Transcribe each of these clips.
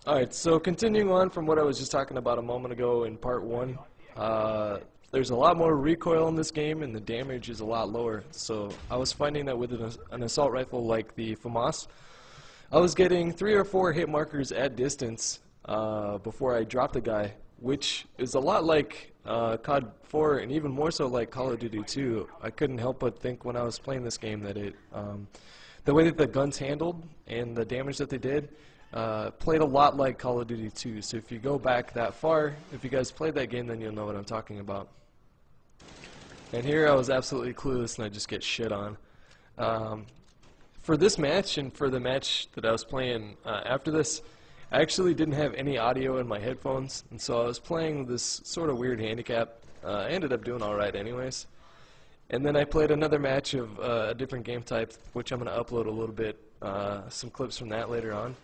Alright, so continuing on from what I was just talking about a moment ago in part 1, there's a lot more recoil in this game and the damage is a lot lower. So I was finding that with an assault rifle like the FAMAS, I was getting 3 or 4 hit markers at distance before I dropped the guy, which is a lot like COD 4 and even more so like Call of Duty 2. I couldn't help but think when I was playing this game that the way that the guns handled and the damage that they did played a lot like Call of Duty 2. So if you go back that far, if you guys played that game, then you'll know what I'm talking about. And here I was absolutely clueless and I just get shit on. For this match and for the match that I was playing after this, I actually didn't have any audio in my headphones, and so I was playing with this sort of weird handicap. I ended up doing alright anyways. And then I played another match of a different game type, which I'm going to upload a little bit, some clips from that later on.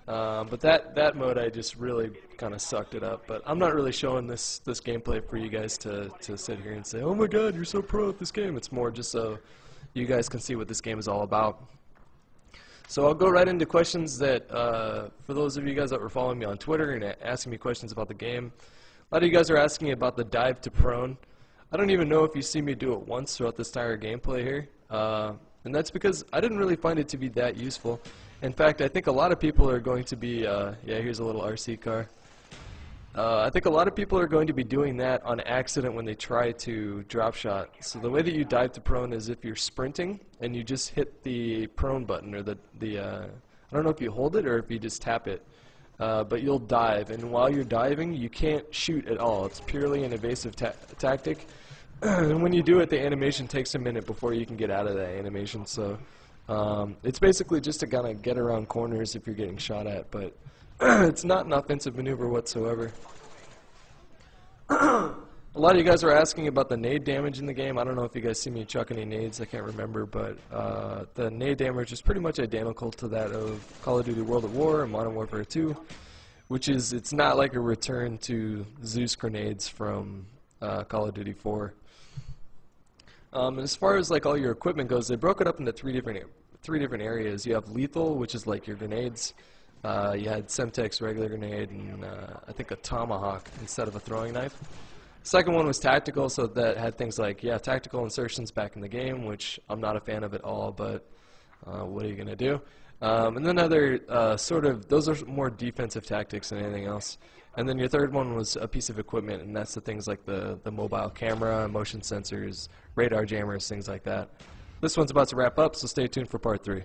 But that mode I just really kind of sucked it up. But I'm not really showing this gameplay for you guys to sit here and say, oh my god, you're so pro at this game. It's more just so you guys can see what this game is all about. So I'll go right into questions that, for those of you guys that were following me on Twitter and asking me questions about the game, a lot of you guys are asking about the dive to prone. I don't even know if you see me do it once throughout this entire gameplay here, and that's because I didn't really find it to be that useful. In fact, I think a lot of people are going to be, yeah, here's a little RC car. I think a lot of people are going to be doing that on accident when they try to drop shot. So the way that you dive to prone is if you're sprinting and you just hit the prone button, or I don't know if you hold it or if you just tap it, but you'll dive, and while you're diving you can't shoot at all. It's purely an evasive tactic, and when you do it the animation takes a minute before you can get out of that animation. So it's basically just to kind of get around corners if you're getting shot at, but it's not an offensive maneuver whatsoever. A lot of you guys are asking about the nade damage in the game. I don't know if you guys see me chuck any nades, I can't remember, but the nade damage is pretty much identical to that of Call of Duty World at War and Modern Warfare 2, which is, it's not like a return to Zeus grenades from Call of Duty 4. And as far as like all your equipment goes, they broke it up into three different areas. You have lethal, which is like your grenades. You had Semtex regular grenade, and I think a tomahawk instead of a throwing knife. Second one was tactical, so that had things like, yeah, tactical insertions back in the game, which I'm not a fan of at all, but what are you going to do? And then other those are more defensive tactics than anything else. And then your third one was a piece of equipment, and that's the things like the mobile camera, motion sensors, radar jammers, things like that. This one's about to wrap up, so stay tuned for part 3.